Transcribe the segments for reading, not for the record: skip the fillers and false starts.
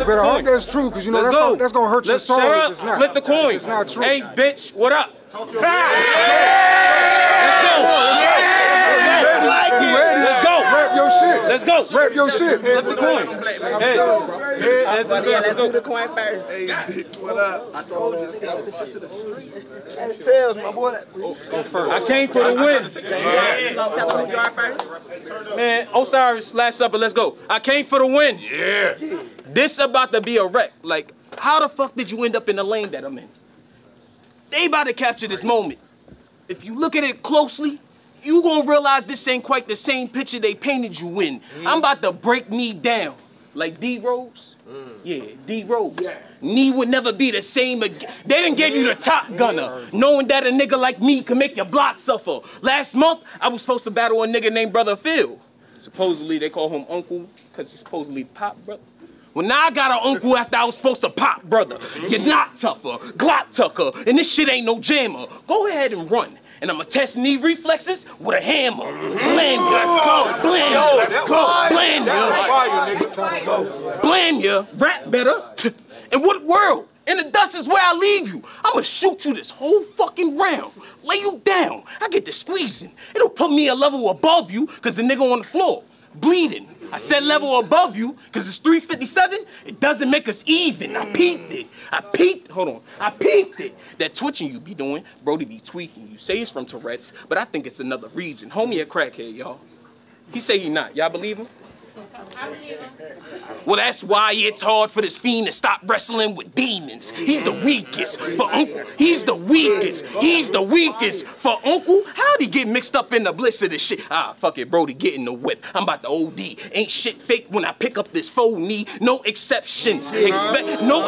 flip better the coin. hope that's true, because you know that's gonna hurt your soul if it's not. Flip the coin. It's not true. Hey, bitch, what up? Let's go. Let's go. Rap your shit. Let's go. Rap your shit. Flip the coin. Hey. Let's do the coin first. Hey, what up? I told you, nigga, to the street. That's tails, my boy. Go first. I came for the win. You gonna tell them who you are first? Man, Osiris, last supper, let's go. I came for the win. Yeah. This about to be a wreck. Like, how the fuck did you end up in the lane that I'm in? They about to capture this moment. If you look at it closely, you gonna realize this ain't quite the same picture they painted you in. I'm about to break me down. Like D-Rose? Yeah, D-Rose. Yeah. Knee would never be the same again. They didn't give you the top gunner, knowing that a nigga like me can make your block suffer. Last month, I was supposed to battle a nigga named Brother Phil. Supposedly, they call him Uncle, because he's supposedly pop brother. Well, now I got an uncle after I was supposed to pop brother. You're not tougher, Glock tucker, and this shit ain't no jammer. Go ahead and run. And I'ma test knee reflexes with a hammer. Blam ya. Let's go. Blam ya. Let's go. Blam ya. Blam ya. Rap better. In what world? In the dust is where I leave you. I'ma shoot you this whole fucking round. Lay you down. I get to squeezing. It'll put me a level above you, cause the nigga on the floor, bleeding. I said level above you, cause it's 357, it doesn't make us even. I peeped it. I peeped it. That twitching you be doing, Brody be tweaking. You say it's from Tourette's, but I think it's another reason. Homie a crackhead, y'all. He say he not. Y'all believe him? I believe him. Well, that's why it's hard for this fiend to stop wrestling with demons. He's the weakest for Uncle. He's the weakest. He's the weakest for Uncle. How'd he get mixed up in the bliss of this shit? Ah, fuck it, Brody, get in the whip. I'm about to OD. Ain't shit fake when I pick up this faux knee. No exceptions. No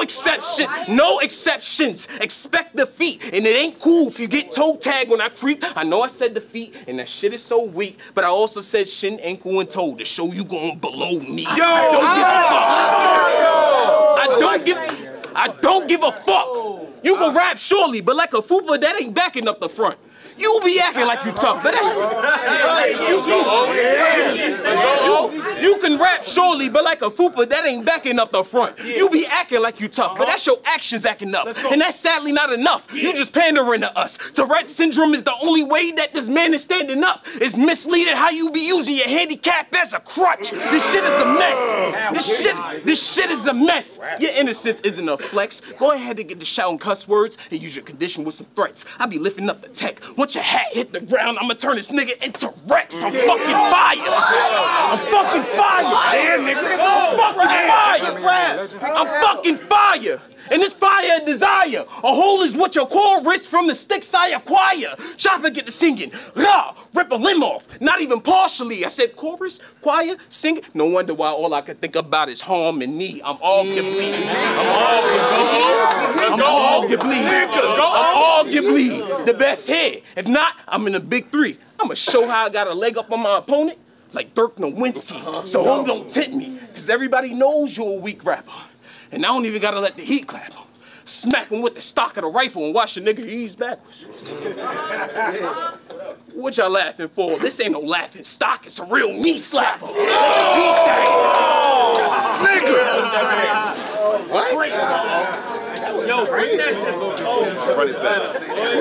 exceptions. No exceptions. Expect defeat. And it ain't cool if you get toe tagged when I creep. I know I said defeat, and that shit is so weak, but I also said shin, ankle, and toe to show you going below me. I don't give a fuck. You can rap surely, but like a fupa, that ain't backing up the front. You be acting like you tough, but that's you can rap surely, but like a fupa, that ain't backing up the front. You be acting like you tough, but that's your actions acting up. And that's sadly not enough. You just pandering to us. Tourette syndrome is the only way that this man is standing up. It's misleading how you be using your handicap as a crutch. This shit is a mess. This shit is a mess. Your innocence isn't a flex. Go ahead and get to shouting cuss words and use your condition with some threats. I be lifting up the tech. Once your hat hit the ground, I'ma turn this nigga into Rex. I'm fucking fire. I'm fucking fire. I'm fucking fire. And this fire of desire. A hole is what your core risks from the sticks I acquire. Chopper get to singing. Rah, rip a limb off. Not even partially. I said chorus, choir, sing. No wonder why all I could think about is harmony. I'm arguably the best here. If not, I'm in the big three. I'ma show how I got a leg up on my opponent like Dirk Nowitzki. So hold don't tip me, cause everybody knows you're a weak rapper. And I don't even gotta let the heat clap him. Smack him with the stock of the rifle and watch the nigga ease backwards. What y'all laughing for? This ain't no laughing stock, it's a real knee slapper.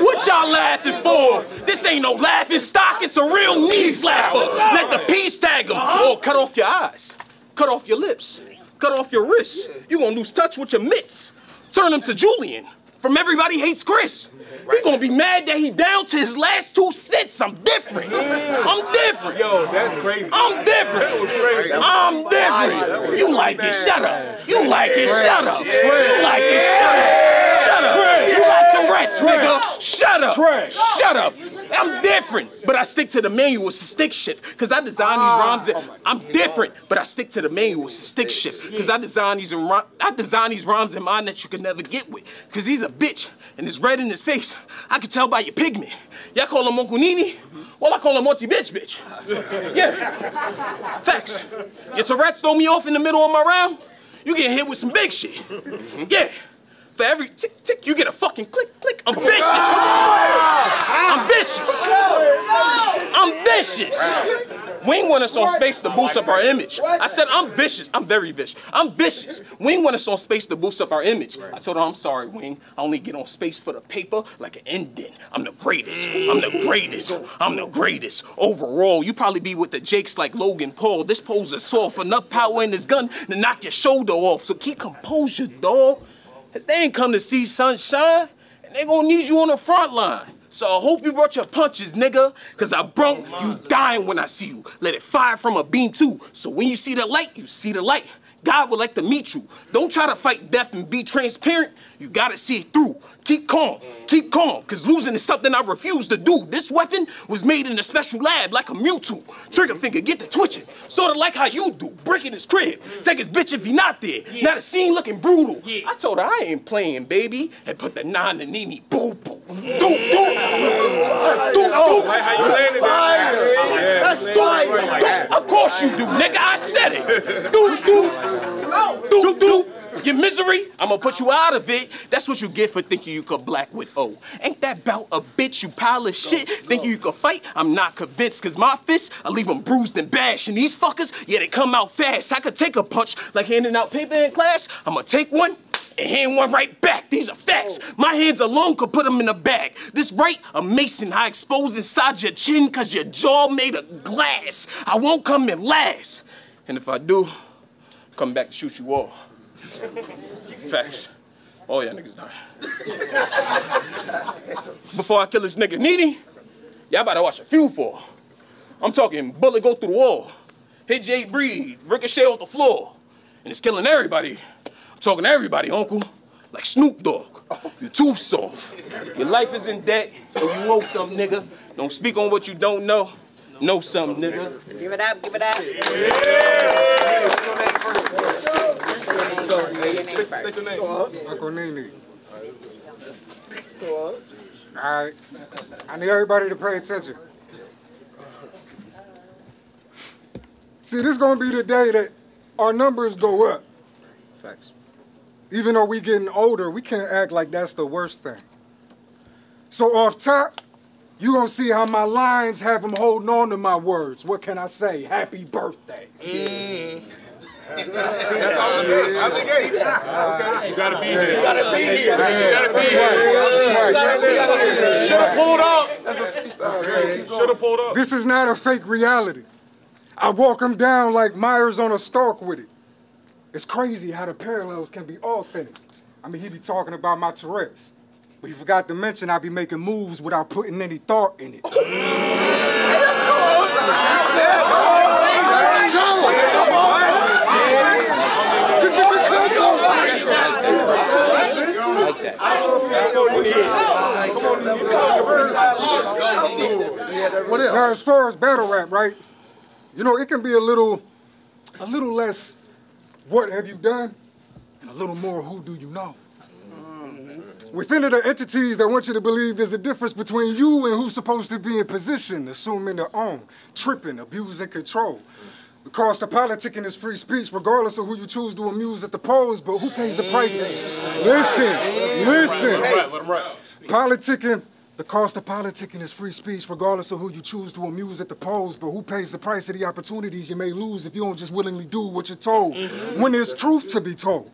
What y'all laughing for? This ain't no laughing stock, it's a real knee slapper. Let the peace tag him. Or cut off your eyes, cut off your lips, cut off your wrists. You gonna lose touch with your mitts. Turn him to Julian from Everybody Hates Chris. He gonna be mad that he down to his last 2 cents. I'm different. I'm different. Yo, that's crazy. I'm different. That was crazy. I'm different. You like it, shut up. You like it, shut up. You like it, shut up. Shut up. You like Tourette's, nigga. Shut up. Shut up. I'm different, but I stick to the manual, it's a stick shift. Cause I design these rhymes. I'm different, but I stick to the manual, it's a stick shift. Cause I design these rhymes in mind that you can never get with. Cause he's a bitch, and it's red in his face. I can tell by your pigment. Y'all call him Uncle Neenee? Well, I call him Auntie Bitch. Yeah. Facts. Your Tourette's throw me off in the middle of my round, you get hit with some big shit. Yeah. For every tick, tick, you get a fucking click, click. I'm vicious. I'm vicious. I'm vicious. We ain't want us on space to boost up our image. I said, I'm vicious. I'm very vicious. I'm vicious. We ain't want us on space to boost up our image. I told her, I'm sorry, Wing. I only get on space for the paper like an indent. I'm the greatest. I'm the greatest. I'm the greatest. Overall, you probably be with the Jakes like Logan Paul. This pose is soft. Enough power in this gun to knock your shoulder off. So keep composure, dawg. Cause they ain't come to see sunshine, and they gonna need you on the front line. So I hope you brought your punches, nigga. Cause I brunk, you dying when I see you. Let it fire from a beam too. So when you see the light, you see the light. God would like to meet you. Don't try to fight death and be transparent. You gotta see it through. Keep calm, cause losing is something I refuse to do. This weapon was made in a special lab like a Mewtwo. Trigger finger, get the twitching. Sorta like how you do, breaking his crib. Take his bitch if he not there. Now the scene looking brutal. I told her I ain't playing, baby. And put the 9 to Neenee, boo boo. Like how you landed there. That's fire. Of course you do, nigga. I said it. Your misery, I'm gonna put you out of it. That's what you get for thinking you could black with O. Ain't that bout a bitch, you pile of shit? Thinking you could fight? I'm not convinced, cause my fists, I leave them bruised and bashed. And these fuckers, yeah, they come out fast. I could take a punch like handing out paper in class. I'm gonna take one and hand one right back. These are facts. My hands alone could put them in a bag. This right, a mason, I expose inside your chin cause your jaw made of glass. I won't come in last. And if I do, come back to shoot you all. Facts. All y'all niggas die. Before I kill this nigga Neenee, y'all better watch a few for. I'm talking bullet go through the wall, hit Jay breathe, ricochet off the floor, and it's killing everybody. I'm talking to everybody, uncle, like Snoop Dogg. You're too soft. Your life is in debt, so you owe something, nigga. Don't speak on what you don't know. Know something, nigga. Give it up, give it up. Uncle Neenee. All right. I need everybody to pay attention. See, this is going to be the day that our numbers go up. Facts. Even though we getting older, we can't act like that's the worst thing. So off top, you gonna see how my lines have them holding on to my words. What can I say? Happy birthday. That's all good. Out the gate. Okay. You gotta be here. You gotta be here. You gotta be here. You gotta be here. Should've pulled up. That's a freestyle, man. Should've pulled up. This is not a fake reality. I walk them down like Myers on a stalk with it. It's crazy how the parallels can be authentic. I mean, he be talking about my Tourette's. But he forgot to mention I be making moves without putting any thought in it. Now, as far as battle rap, right? You know, it can be a little less what have you done, and a little more who do you know. Within it are entities that want you to believe there's a difference between you and who's supposed to be in position, assuming their own, tripping, abusing control. The cost of politicking is free speech, regardless of who you choose to amuse at the polls, but who pays the price? Listen. Politicking, the cost of politicking is free speech, regardless of who you choose to amuse at the polls, but who pays the price of the opportunities you may lose if you don't just willingly do what you're told, when there's truth to be told.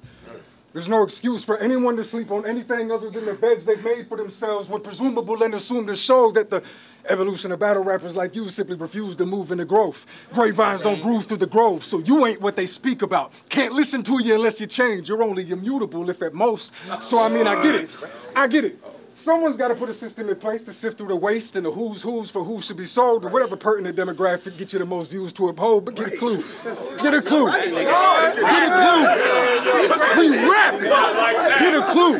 There's no excuse for anyone to sleep on anything other than the beds they've made for themselves when presumable and assumed to show that the evolution of battle rappers like you simply refuse to move into growth. Grapevines don't groove through the grove, so you ain't what they speak about. Can't listen to you unless you change. You're only immutable if at most. So I mean, I get it. Someone's got to put a system in place to sift through the waste and the who's for who should be sold or whatever pertinent demographic get you the most views to uphold, but get a clue. Get a clue. Get a clue. We rapping. Get a clue.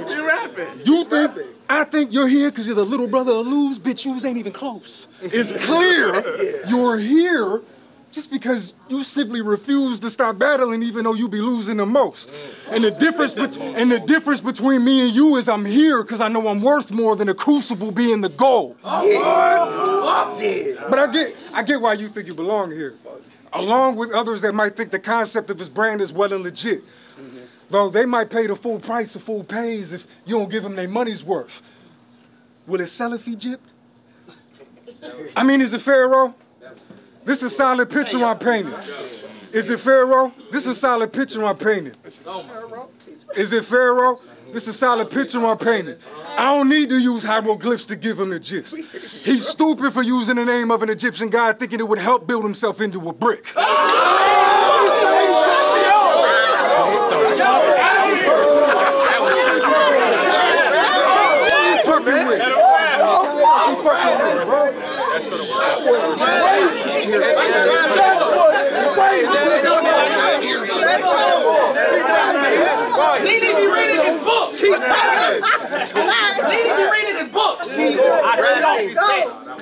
You think, I think you're here because you're the little brother of Luz? Bitch, you ain't even close. It's clear you're here just because you simply refuse to stop battling even though you be losing the most. And the difference between me and you is I'm here because I know I'm worth more than a crucible being the goal. But I get why you think you belong here. Along with others that might think the concept of his brand is well and legit. Though they might pay the full price a fool pays if you don't give them their money's worth. Will it sell if he gypped? I mean, is it Pharaoh? This is a solid picture I'm painting. Is it Pharaoh? This is a solid picture I'm painting. Is it Pharaoh? This is a solid picture I'm painting. I don't need to use hieroglyphs to give him the gist. He's stupid for using the name of an Egyptian god thinking it would help build himself into a brick. Neenee be reading his book. Neenee be reading his book.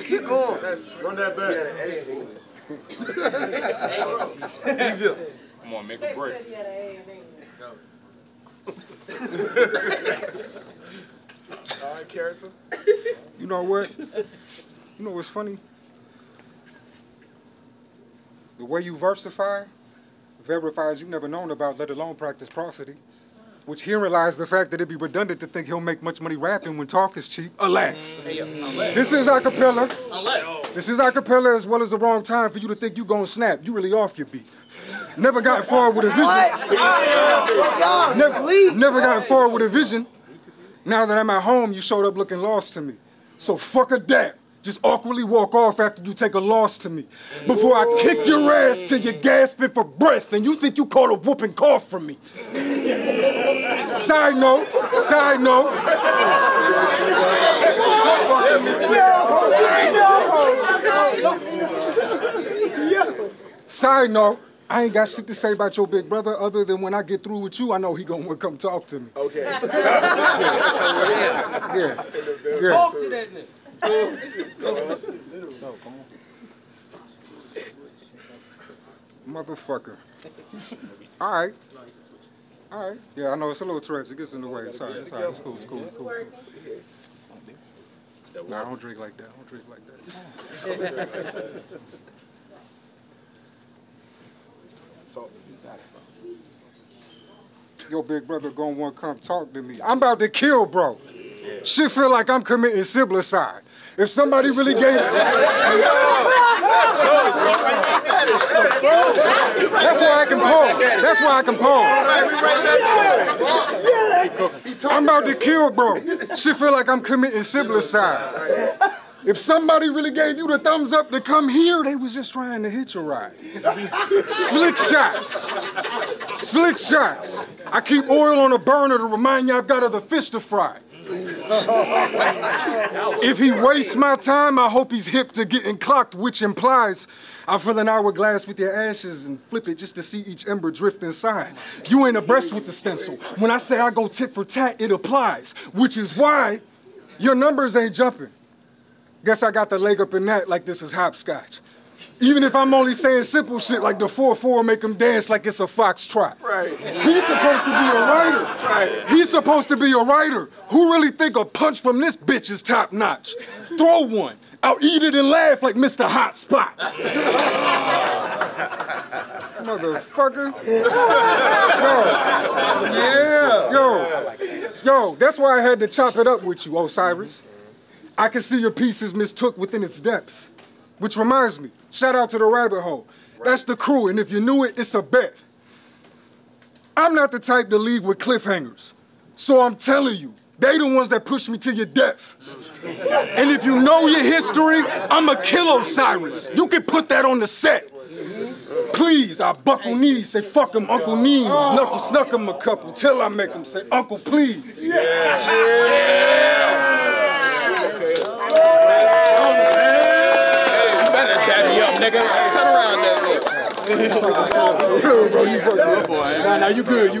Keep going. Run that back. Come on, make a break. All right, character. You know what? You know what's funny? The way you versify verifies you've never known about, let alone practice prosody. Which herein lies the fact that it'd be redundant to think he'll make much money rapping when talk is cheap. Alas. This is acapella. This is acapella as well as the wrong time for you to think you gonna snap. You really off your beat. Never got far with a vision. Never got far with a vision. Now that I'm at home, you showed up looking lost to me. So fuck a dap. Just awkwardly walk off after you take a loss to me. Before I kick your ass till you're gasping for breath and you think you caught a whooping cough from me. Side note. Side note, I ain't got shit to say about your big brother other than when I get through with you, I know he gonna come talk to me. Okay. Yeah. Talk to that nigga. Motherfucker. All right. Yeah, I know it's a little Tourette's. It gets in the way. Sorry. It's cool. Nah, I don't drink like that. Your big brother gonna want to come talk to me. I'm about to kill, bro. Shit feel like I'm committing siblicide. If somebody really gave That's why I can pause. I'm about to kill, bro. Shit feel like I'm committing siblicide. If somebody really gave you the thumbs up to come here, they was just trying to hitch a ride. Slick shots. I keep oil on a burner to remind you I've got other fish to fry. If he wastes my time, I hope he's hip to getting clocked, which implies I'll fill an hourglass with your ashes and flip it just to see each ember drift inside. You ain't abreast with the stencil. When I say I go tit for tat, it applies, which is why your numbers ain't jumping. Guess I got the leg up in that like this is hopscotch. Even if I'm only saying simple shit like the 4-4 make him dance like it's a foxtrot. Right. He's supposed to be a writer. Right. He's supposed to be a writer. Who really think a punch from this bitch is top notch? Throw one. I'll eat it and laugh like Mr. Hot Spot. Motherfucker. Yo, that's why I had to chop it up with you, Osiris. I can see your pieces mistook within its depth. Which reminds me, shout out to the rabbit hole. That's the crew, and if you knew it, it's a bet. I'm not the type to leave with cliffhangers. So I'm telling you, they the ones that push me to your death. And if you know your history, I'ma kill Osiris. You can put that on the set. Please, I buckle knees, say fuck him, Uncle Neenee. Knuckle snuck him a couple till I make him say, Uncle, please. Nigga, turn around that nigga. Bro, you fucking up, boy. Nah, you good.